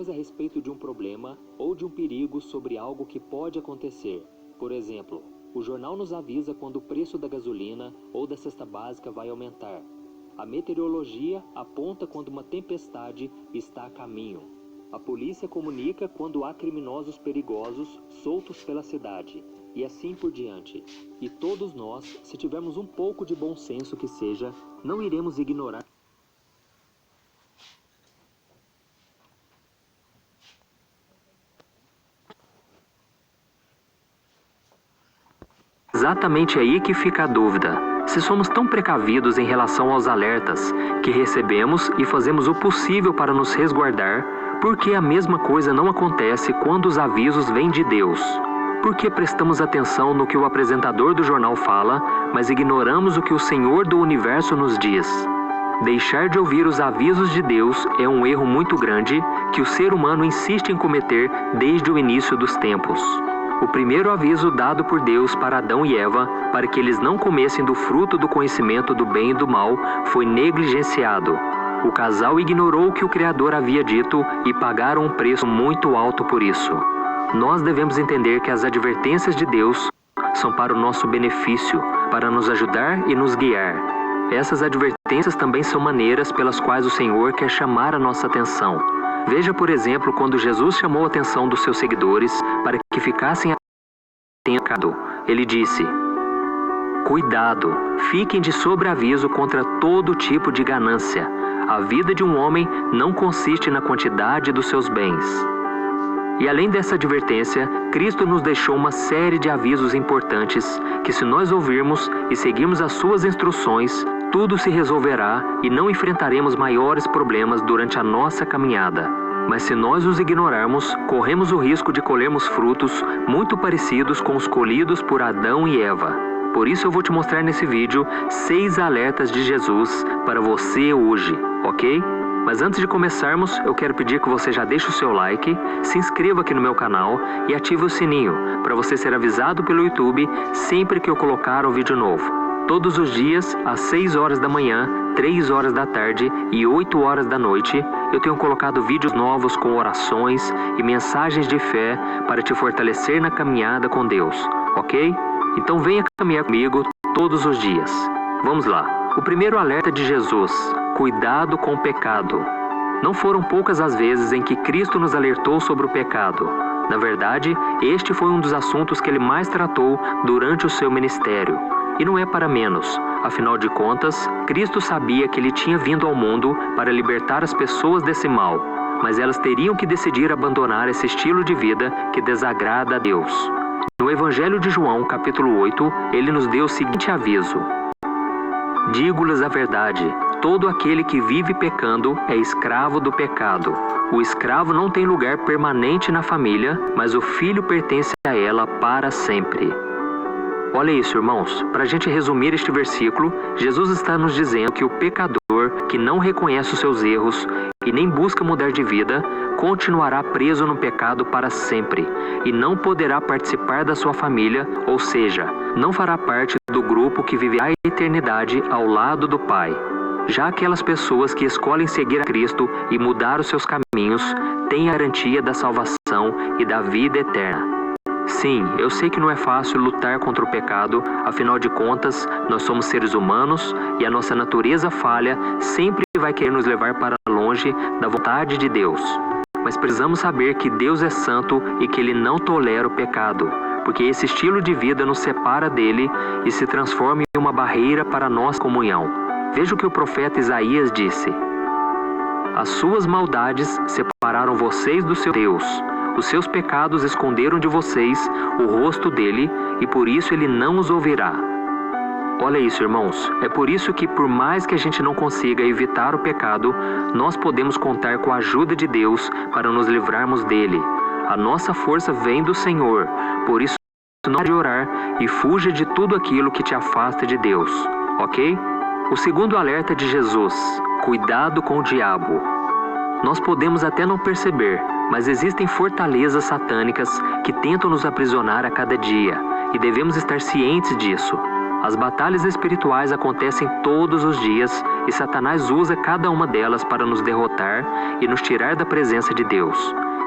A respeito de um problema ou de um perigo sobre algo que pode acontecer. Por exemplo, o jornal nos avisa quando o preço da gasolina ou da cesta básica vai aumentar. A meteorologia aponta quando uma tempestade está a caminho. A polícia comunica quando há criminosos perigosos soltos pela cidade. E assim por diante. E todos nós, se tivermos um pouco de bom senso que seja, não iremos ignorar. Exatamente aí que fica a dúvida. Se somos tão precavidos em relação aos alertas que recebemos e fazemos o possível para nos resguardar, por que a mesma coisa não acontece quando os avisos vêm de Deus? Por que prestamos atenção no que o apresentador do jornal fala, mas ignoramos o que o Senhor do Universo nos diz? Deixar de ouvir os avisos de Deus é um erro muito grande que o ser humano insiste em cometer desde o início dos tempos. O primeiro aviso dado por Deus para Adão e Eva, para que eles não comessem do fruto do conhecimento do bem e do mal, foi negligenciado. O casal ignorou o que o Criador havia dito e pagaram um preço muito alto por isso. Nós devemos entender que as advertências de Deus são para o nosso benefício, para nos ajudar e nos guiar. Essas advertências também são maneiras pelas quais o Senhor quer chamar a nossa atenção. Veja, por exemplo, quando Jesus chamou a atenção dos seus seguidores para que ficassem atentos. Ele disse: cuidado, fiquem de sobreaviso contra todo tipo de ganância. A vida de um homem não consiste na quantidade dos seus bens. E além dessa advertência, Cristo nos deixou uma série de avisos importantes que, se nós ouvirmos e seguirmos as suas instruções, tudo se resolverá e não enfrentaremos maiores problemas durante a nossa caminhada. Mas se nós os ignorarmos, corremos o risco de colhermos frutos muito parecidos com os colhidos por Adão e Eva. Por isso eu vou te mostrar nesse vídeo 6 alertas de Jesus para você hoje, ok? Mas antes de começarmos, eu quero pedir que você já deixe o seu like, se inscreva aqui no meu canal e ative o sininho para você ser avisado pelo YouTube sempre que eu colocar um vídeo novo. Todos os dias, às 6 horas da manhã, 3 horas da tarde e 8 horas da noite, eu tenho colocado vídeos novos com orações e mensagens de fé para te fortalecer na caminhada com Deus, ok? Então venha caminhar comigo todos os dias. Vamos lá. O primeiro alerta de Jesus: cuidado com o pecado. Não foram poucas as vezes em que Cristo nos alertou sobre o pecado. Na verdade, este foi um dos assuntos que ele mais tratou durante o seu ministério. E não é para menos. Afinal de contas, Cristo sabia que ele tinha vindo ao mundo para libertar as pessoas desse mal, mas elas teriam que decidir abandonar esse estilo de vida que desagrada a Deus. No Evangelho de João, capítulo 8, ele nos deu o seguinte aviso: digo-lhes a verdade, todo aquele que vive pecando é escravo do pecado. O escravo não tem lugar permanente na família, mas o filho pertence a ela para sempre. Olha isso, irmãos. Para a gente resumir este versículo, Jesus está nos dizendo que o pecador que não reconhece os seus erros e nem busca mudar de vida, continuará preso no pecado para sempre e não poderá participar da sua família, ou seja, não fará parte do grupo que viverá a eternidade ao lado do Pai. Já aquelas pessoas que escolhem seguir a Cristo e mudar os seus caminhos, têm a garantia da salvação e da vida eterna. Sim, eu sei que não é fácil lutar contra o pecado, afinal de contas, nós somos seres humanos e a nossa natureza falha sempre vai querer nos levar para longe da vontade de Deus. Mas precisamos saber que Deus é santo e que Ele não tolera o pecado, porque esse estilo de vida nos separa dele e se transforma em uma barreira para a nossa comunhão. Veja o que o profeta Isaías disse: as suas maldades separaram vocês do seu Deus. Os seus pecados esconderam de vocês o rosto dele, e por isso ele não os ouvirá. Olha isso, irmãos. É por isso que, por mais que a gente não consiga evitar o pecado, nós podemos contar com a ajuda de Deus para nos livrarmos dele. A nossa força vem do Senhor, por isso não pare de orar e fuja de tudo aquilo que te afasta de Deus, ok? O segundo alerta de Jesus: cuidado com o diabo. Nós podemos até não perceber, mas existem fortalezas satânicas que tentam nos aprisionar a cada dia, e devemos estar cientes disso. As batalhas espirituais acontecem todos os dias e Satanás usa cada uma delas para nos derrotar e nos tirar da presença de Deus.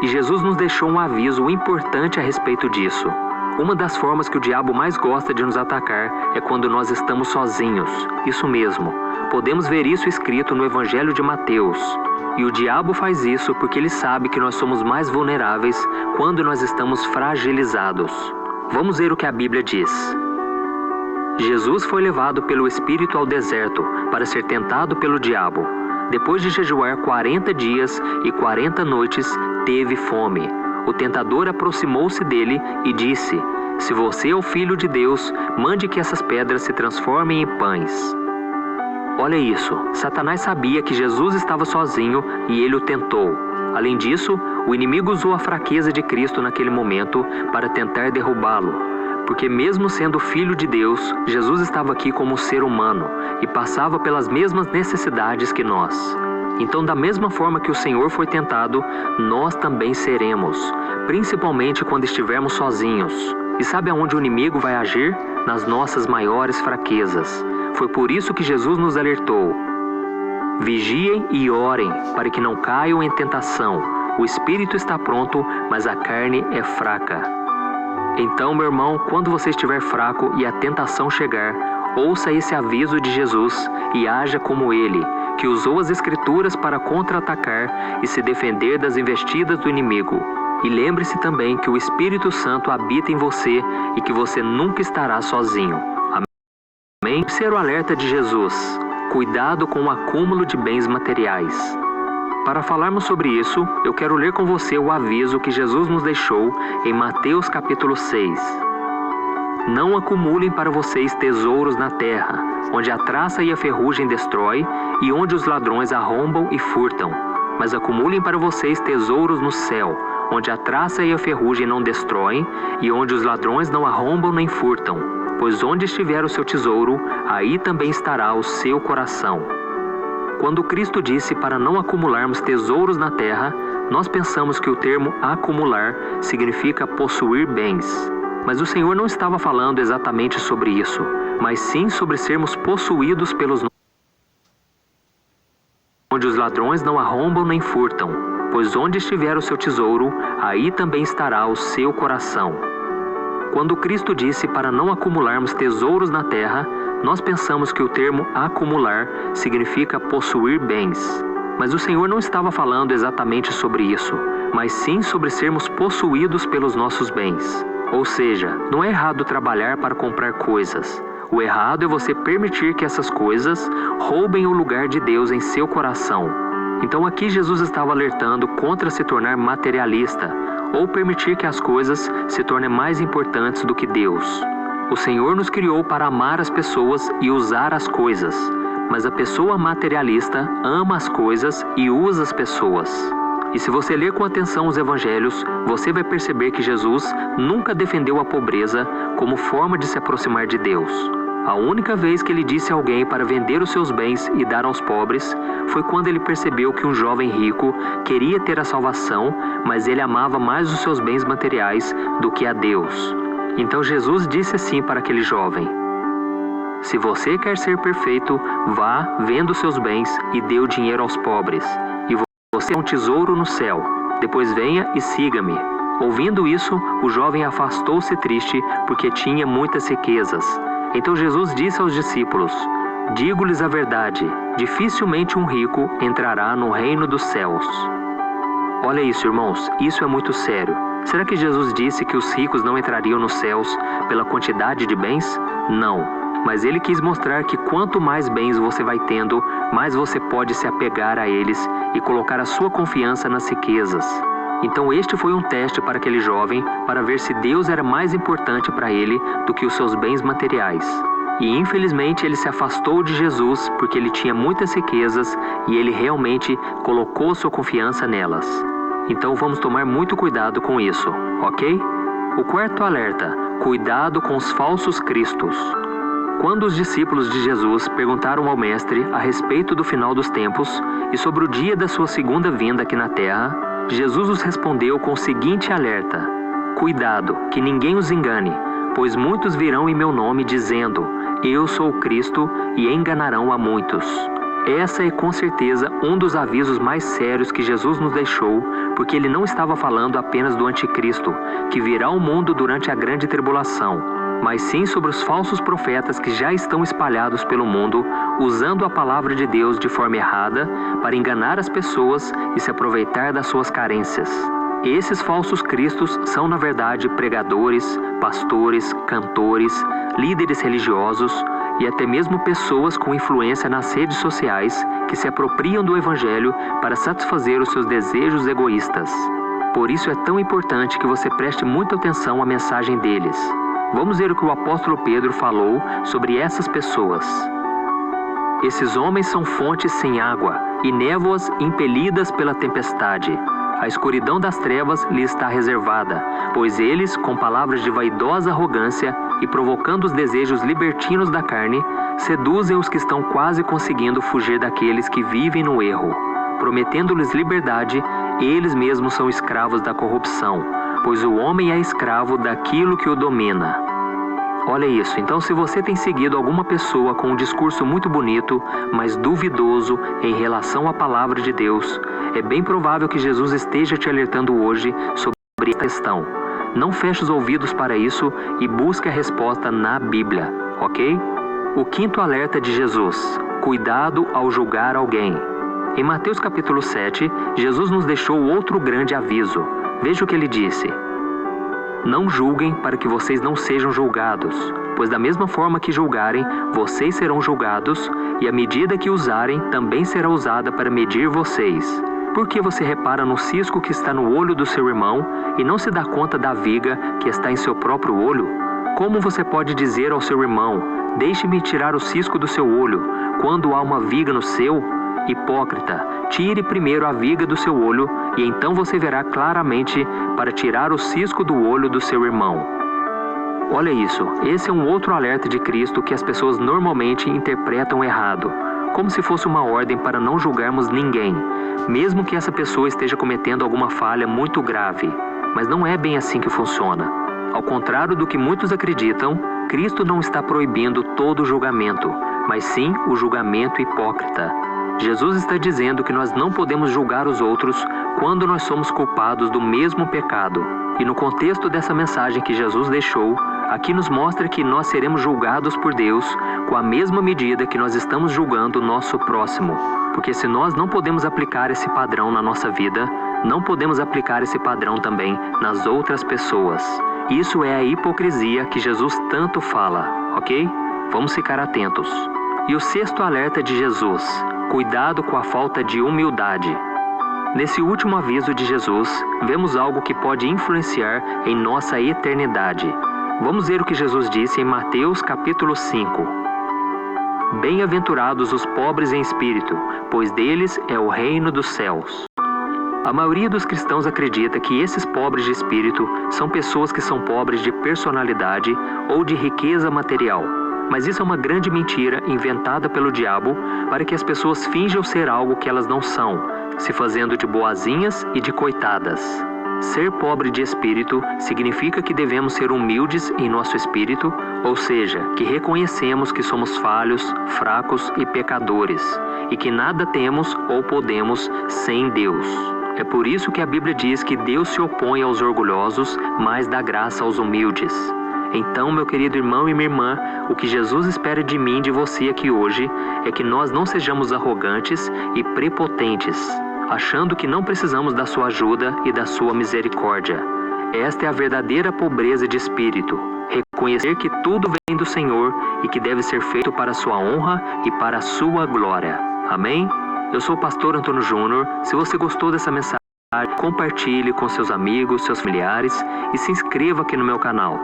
E Jesus nos deixou um aviso importante a respeito disso. Uma das formas que o diabo mais gosta de nos atacar é quando nós estamos sozinhos. Isso mesmo. Podemos ver isso escrito no Evangelho de Mateus. E o diabo faz isso porque ele sabe que nós somos mais vulneráveis quando nós estamos fragilizados. Vamos ver o que a Bíblia diz. Jesus foi levado pelo Espírito ao deserto para ser tentado pelo diabo. Depois de jejuar 40 dias e 40 noites, teve fome. O tentador aproximou-se dele e disse: "Se você é o Filho de Deus, mande que essas pedras se transformem em pães." Olha isso, Satanás sabia que Jesus estava sozinho e ele o tentou. Além disso, o inimigo usou a fraqueza de Cristo naquele momento para tentar derrubá-lo. Porque mesmo sendo Filho de Deus, Jesus estava aqui como ser humano e passava pelas mesmas necessidades que nós. Então, da mesma forma que o Senhor foi tentado, nós também seremos, principalmente quando estivermos sozinhos. E sabe aonde o inimigo vai agir? Nas nossas maiores fraquezas. Foi por isso que Jesus nos alertou: vigiem e orem, para que não caiam em tentação. O espírito está pronto, mas a carne é fraca. Então, meu irmão, quando você estiver fraco e a tentação chegar, ouça esse aviso de Jesus e haja como ele, que usou as Escrituras para contra-atacar e se defender das investidas do inimigo. E lembre-se também que o Espírito Santo habita em você e que você nunca estará sozinho. Amém? Terceiro alerta de Jesus: cuidado com o acúmulo de bens materiais. Para falarmos sobre isso, eu quero ler com você o aviso que Jesus nos deixou em Mateus capítulo 6. Não acumulem para vocês tesouros na terra, onde a traça e a ferrugem destrói, e onde os ladrões arrombam e furtam. Mas acumulem para vocês tesouros no céu, onde a traça e a ferrugem não destroem, e onde os ladrões não arrombam nem furtam. Pois onde estiver o seu tesouro, aí também estará o seu coração. Quando Cristo disse para não acumularmos tesouros na terra, nós pensamos que o termo acumular significa possuir bens. Mas o Senhor não estava falando exatamente sobre isso, mas sim sobre sermos possuídos pelos onde os ladrões não arrombam nem furtam, pois onde estiver o seu tesouro, aí também estará o seu coração. Quando Cristo disse para não acumularmos tesouros na terra, nós pensamos que o termo acumular significa possuir bens. Mas o Senhor não estava falando exatamente sobre isso, mas sim sobre sermos possuídos pelos nossos bens. Ou seja, não é errado trabalhar para comprar coisas. O errado é você permitir que essas coisas roubem o lugar de Deus em seu coração. Então aqui Jesus estava alertando contra se tornar materialista, ou permitir que as coisas se tornem mais importantes do que Deus. O Senhor nos criou para amar as pessoas e usar as coisas, mas a pessoa materialista ama as coisas e usa as pessoas. E se você ler com atenção os evangelhos, você vai perceber que Jesus nunca defendeu a pobreza como forma de se aproximar de Deus. A única vez que ele disse a alguém para vender os seus bens e dar aos pobres foi quando ele percebeu que um jovem rico queria ter a salvação, mas ele amava mais os seus bens materiais do que a Deus. Então Jesus disse assim para aquele jovem: se você quer ser perfeito, vá, venda os seus bens e dê o dinheiro aos pobres, e você é um tesouro no céu. Depois venha e siga-me. Ouvindo isso, o jovem afastou-se triste porque tinha muitas riquezas. Então Jesus disse aos discípulos: digo-lhes a verdade, dificilmente um rico entrará no reino dos céus. Olha isso, irmãos, isso é muito sério. Será que Jesus disse que os ricos não entrariam nos céus pela quantidade de bens? Não, mas ele quis mostrar que quanto mais bens você vai tendo, mais você pode se apegar a eles e colocar a sua confiança nas riquezas. Então este foi um teste para aquele jovem, para ver se Deus era mais importante para ele do que os seus bens materiais. E infelizmente ele se afastou de Jesus porque ele tinha muitas riquezas e ele realmente colocou sua confiança nelas. Então vamos tomar muito cuidado com isso, ok? O quarto alerta: cuidado com os falsos cristos. Quando os discípulos de Jesus perguntaram ao Mestre a respeito do final dos tempos e sobre o dia da sua segunda vinda aqui na terra, Jesus os respondeu com o seguinte alerta: cuidado, que ninguém os engane, pois muitos virão em meu nome dizendo: Eu sou o Cristo, e enganarão a muitos. Essa é com certeza um dos avisos mais sérios que Jesus nos deixou, porque ele não estava falando apenas do anticristo, que virá ao mundo durante a grande tribulação, mas sim sobre os falsos profetas que já estão espalhados pelo mundo, usando a palavra de Deus de forma errada para enganar as pessoas e se aproveitar das suas carências. Esses falsos cristos são, na verdade, pregadores, pastores, cantores, líderes religiosos e até mesmo pessoas com influência nas redes sociais que se apropriam do Evangelho para satisfazer os seus desejos egoístas. Por isso é tão importante que você preste muita atenção à mensagem deles. Vamos ver o que o apóstolo Pedro falou sobre essas pessoas. Esses homens são fontes sem água e névoas impelidas pela tempestade. A escuridão das trevas lhe está reservada, pois eles, com palavras de vaidosa arrogância e provocando os desejos libertinos da carne, seduzem os que estão quase conseguindo fugir daqueles que vivem no erro. Prometendo-lhes liberdade, eles mesmos são escravos da corrupção, pois o homem é escravo daquilo que o domina. Olha isso, então se você tem seguido alguma pessoa com um discurso muito bonito, mas duvidoso em relação à palavra de Deus, é bem provável que Jesus esteja te alertando hoje sobre esta questão. Não feche os ouvidos para isso e busque a resposta na Bíblia, ok? O quinto alerta de Jesus: cuidado ao julgar alguém. Em Mateus capítulo 7, Jesus nos deixou outro grande aviso. Veja o que ele disse. Não julguem para que vocês não sejam julgados, pois da mesma forma que julgarem, vocês serão julgados, e a medida que usarem também será usada para medir vocês. Por que você repara no cisco que está no olho do seu irmão e não se dá conta da viga que está em seu próprio olho? Como você pode dizer ao seu irmão, deixe-me tirar o cisco do seu olho, quando há uma viga no seu? Hipócrita, tire primeiro a viga do seu olho, e então você verá claramente para tirar o cisco do olho do seu irmão. Olha isso, esse é um outro alerta de Cristo que as pessoas normalmente interpretam errado, como se fosse uma ordem para não julgarmos ninguém, mesmo que essa pessoa esteja cometendo alguma falha muito grave. Mas não é bem assim que funciona. Ao contrário do que muitos acreditam, Cristo não está proibindo todo julgamento, mas sim o julgamento hipócrita. Jesus está dizendo que nós não podemos julgar os outros quando nós somos culpados do mesmo pecado. E no contexto dessa mensagem que Jesus deixou, aqui nos mostra que nós seremos julgados por Deus com a mesma medida que nós estamos julgando o nosso próximo. Porque se nós não podemos aplicar esse padrão na nossa vida, não podemos aplicar esse padrão também nas outras pessoas. Isso é a hipocrisia que Jesus tanto fala, ok? Vamos ficar atentos. E o sexto alerta de Jesus: cuidado com a falta de humildade. Nesse último aviso de Jesus, vemos algo que pode influenciar em nossa eternidade. Vamos ver o que Jesus disse em Mateus capítulo 5. Bem-aventurados os pobres em espírito, pois deles é o reino dos céus. A maioria dos cristãos acredita que esses pobres de espírito são pessoas que são pobres de personalidade ou de riqueza material. Mas isso é uma grande mentira inventada pelo diabo para que as pessoas finjam ser algo que elas não são, se fazendo de boazinhas e de coitadas. Ser pobre de espírito significa que devemos ser humildes em nosso espírito, ou seja, que reconhecemos que somos falhos, fracos e pecadores, e que nada temos ou podemos sem Deus. É por isso que a Bíblia diz que Deus se opõe aos orgulhosos, mas dá graça aos humildes. Então, meu querido irmão e minha irmã, o que Jesus espera de mim e de você aqui hoje é que nós não sejamos arrogantes e prepotentes, achando que não precisamos da sua ajuda e da sua misericórdia. Esta é a verdadeira pobreza de espírito, reconhecer que tudo vem do Senhor e que deve ser feito para a sua honra e para a sua glória. Amém? Eu sou o pastor Antônio Júnior. Se você gostou dessa mensagem, compartilhe com seus amigos, seus familiares e se inscreva aqui no meu canal.